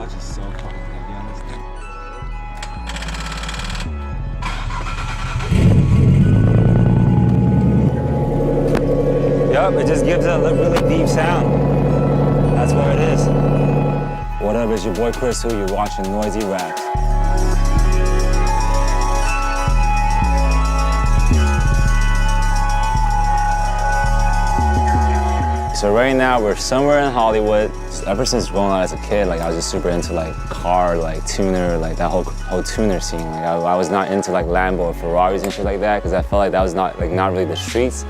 clutch is so fucking heavy on this thing. Yup, it just gives a really deep sound. That's what it is. What up, it's your boy Kris, who you're watching Noisey Raps. So right now we're somewhere in Hollywood. Ever since growing up as a kid, like I was just super into like car, like tuner, like that whole tuner scene. Like I was not into like Lambo or Ferraris and shit like that because I felt like that was not really the streets.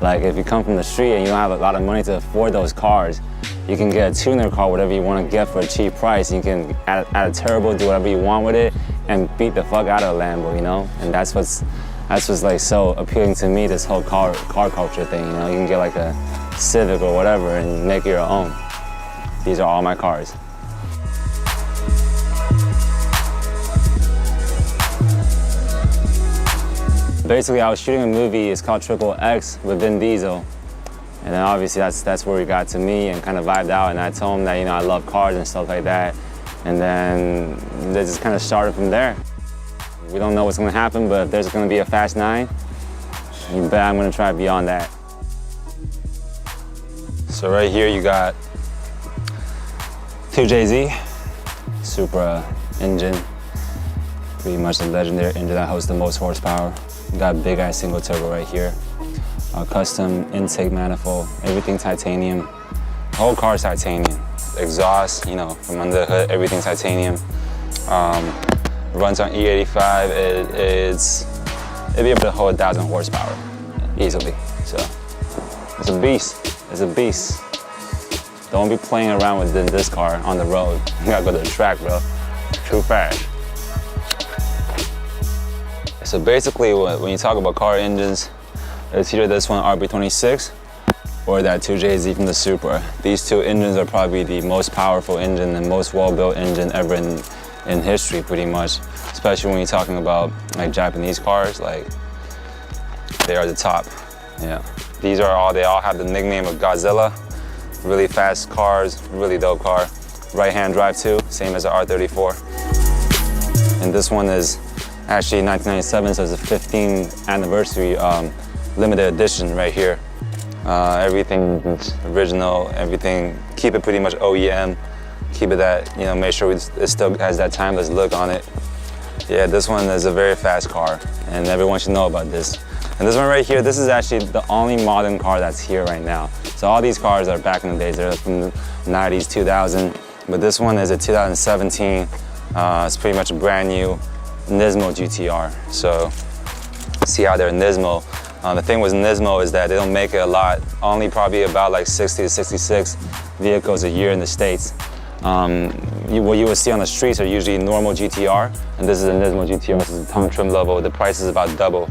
Like if you come from the street and you don't have a lot of money to afford those cars, you can get a tuner car, whatever you want to get for a cheap price. You can add a turbo, do whatever you want with it, and beat the fuck out of a Lambo, you know? And that's what's like so appealing to me, this whole car culture thing, you know? You can get like a Civic or whatever and make it your own. These are all my cars. Basically, I was shooting a movie, it's called Triple X with Vin Diesel. And then obviously that's where we got to me and kind of vibed out, and I told him that, you know, I love cars and stuff like that. And then they just kind of started from there. We don't know what's gonna happen, but if there's gonna be a Fast 9, you bet I'm gonna try beyond that. So right here you got 2JZ, Supra engine, pretty much the legendary engine that hosts the most horsepower. You got a big ass single turbo right here. Custom intake manifold, everything titanium. The whole car's titanium. Exhaust, you know, from under the hood, everything's titanium. Runs on E85, it'd be able to hold 1,000 horsepower easily. So it's a beast. It's a beast. Don't be playing around with this car on the road. You gotta go to the track, bro. Too fast. So basically, when you talk about car engines, it's either this one RB26 or that 2JZ from the Supra. These two engines are probably the most powerful engine and most well-built engine ever in history, pretty much. Especially when you're talking about like Japanese cars, like they are the top. Yeah. They all have the nickname of Godzilla. Really fast cars, really dope car. Right-hand drive too, same as the R34. And this one is actually 1997, so it's a 15th anniversary limited edition right here. Everything's original, everything, keep it pretty much OEM. Keep it that, you know, make sure it still has that timeless look on it. Yeah, this one is a very fast car, and everyone should know about this. And this one right here, this is actually the only modern car that's here right now. So all these cars are back in the days, they're from the 90s, 2000, but this one is a 2017. It's pretty much a brand new Nismo GTR. So see how they're Nismo. The thing with Nismo is that they don't make it a lot, only probably about like 60 to 66 vehicles a year in the States. What you will see on the streets are usually normal GTR, and this is a Nismo GTR. This is a tongue trim level. The price is about double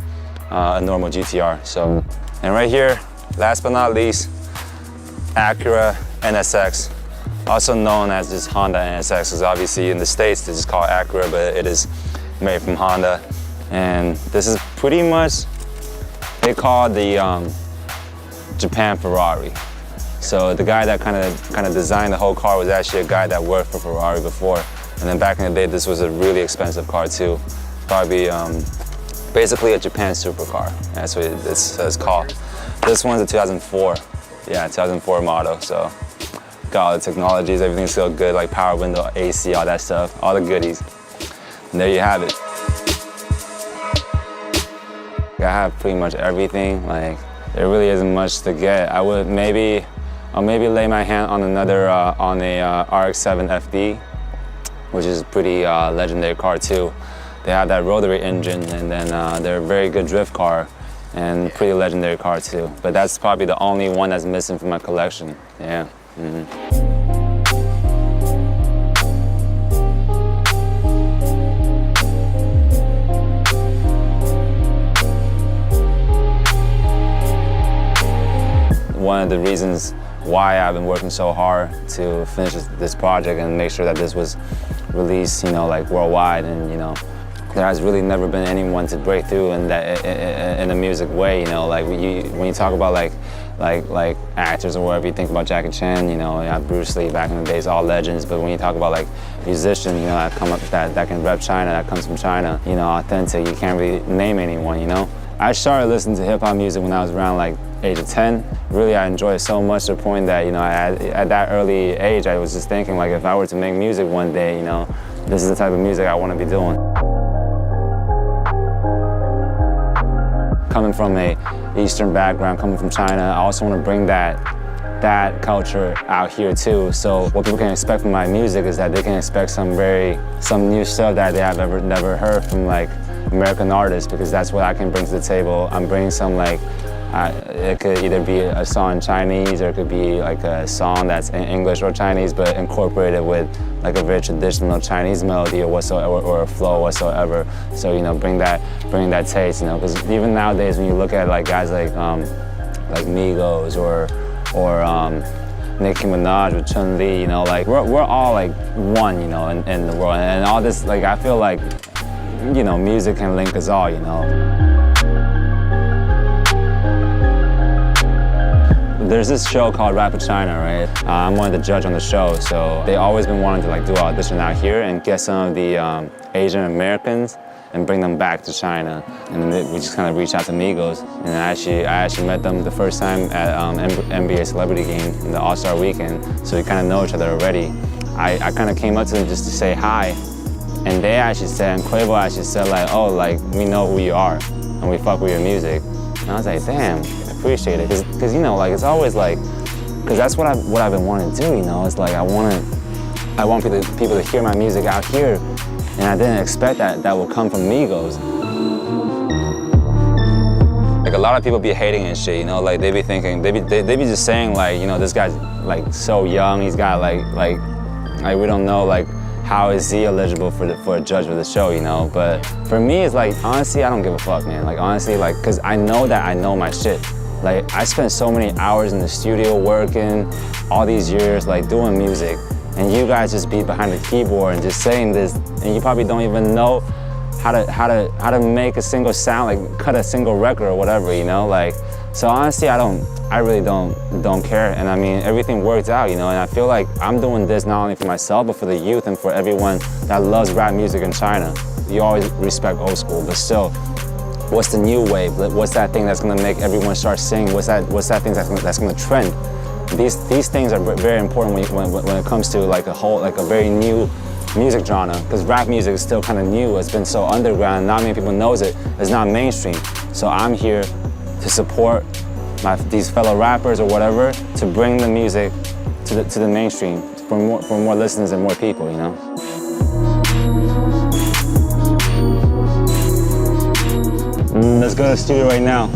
a normal GTR. So, and right here, last but not least, Acura NSX, also known as this Honda NSX, because obviously in the States this is called Acura, but it is made from Honda. And this is pretty much, they call the Japan Ferrari. So the guy that kind of designed the whole car was actually a guy that worked for Ferrari before. And then back in the day, this was a really expensive car too. Probably basically a Japan supercar. That's what it's called. This one's a 2004. Yeah, 2004 model. So got all the technologies, everything's still good, like power window, AC, all that stuff, all the goodies. And there you have it. I have pretty much everything. Like, there really isn't much to get. I'll maybe lay my hand on another, on a RX-7 FD, which is a pretty legendary car too. They have that rotary engine, and then they're a very good drift car and pretty legendary car too. But that's probably the only one that's missing from my collection. Yeah. One of the reasons why I've been working so hard to finish this project and make sure that this was released, you know, like worldwide, and you know, there has really never been anyone to break through in a music way, you know, like when you talk about like like actors or whatever. You think about Jackie Chan, you know, Bruce Lee back in the days, all legends. But when you talk about like musicians, you know, that can rep China, that comes from China, you know, authentic, you can't really name anyone, you know. I started listening to hip hop music when I was around like age of 10. Really, I enjoyed it so much to the point that, you know, at that early age, I was just thinking like, if I were to make music one day, you know, this is the type of music I want to be doing. Coming from a Eastern background, coming from China, I also want to bring that culture out here too. So what people can expect from my music is that they can expect some new stuff that they have never heard from like American artists, because that's what I can bring to the table. I'm bringing some like, it could either be a song in Chinese or it could be like a song that's in English or Chinese, but incorporated with like a very traditional Chinese melody or whatsoever, or a flow whatsoever. So, you know, bring that taste, you know, because even nowadays when you look at like guys like Migos or Nicki Minaj with Chun-Li, you know, like we're all like one, you know, in the world, and all this, like I feel like, you know, music can link us all, you know. There's this show called Rap of China, right? I'm one of the judges on the show, so they always been wanting to like do an audition out here and get some of the Asian Americans and bring them back to China. And then we just kind of reached out to Migos, and I actually met them the first time at NBA Celebrity Game in the All-Star Weekend, so we kind of know each other already. I kind of came up to them just to say hi, and they actually said, and Quavo actually said like, oh, like, we know who you are, and we fuck with your music. And I was like, damn. Appreciate it, because you know, like, it's always like, because that's what I've been wanting to do, you know. It's like I want people to hear my music out here, and I didn't expect that would come from Migos. Like, a lot of people be hating and shit, you know, like they be thinking, they be just saying like, you know, this guy's like so young, he's got like we don't know like how is he eligible for a judge for the show, you know. But for me, it's like, honestly, I don't give a fuck, man. Like, honestly, like, because I know that I know my shit. Like, I spent so many hours in the studio working, all these years, like, doing music, and you guys just be behind the keyboard and just saying this, and you probably don't even know how to make a single sound, like cut a single record or whatever, you know. Like, so honestly, I really don't care, and I mean, everything worked out, you know. And I feel like I'm doing this not only for myself, but for the youth and for everyone that loves rap music in China. You always respect old school, but still, what's the new wave? What's that thing that's gonna make everyone start singing? What's that thing that's gonna trend? These things are very important when it comes to like a very new music genre, because rap music is still kind of new. It's been so underground, not many people knows it. It's not mainstream. So I'm here to support these fellow rappers or whatever, to bring the music to the mainstream for more listeners and more people, you know. Let's go to the studio right now.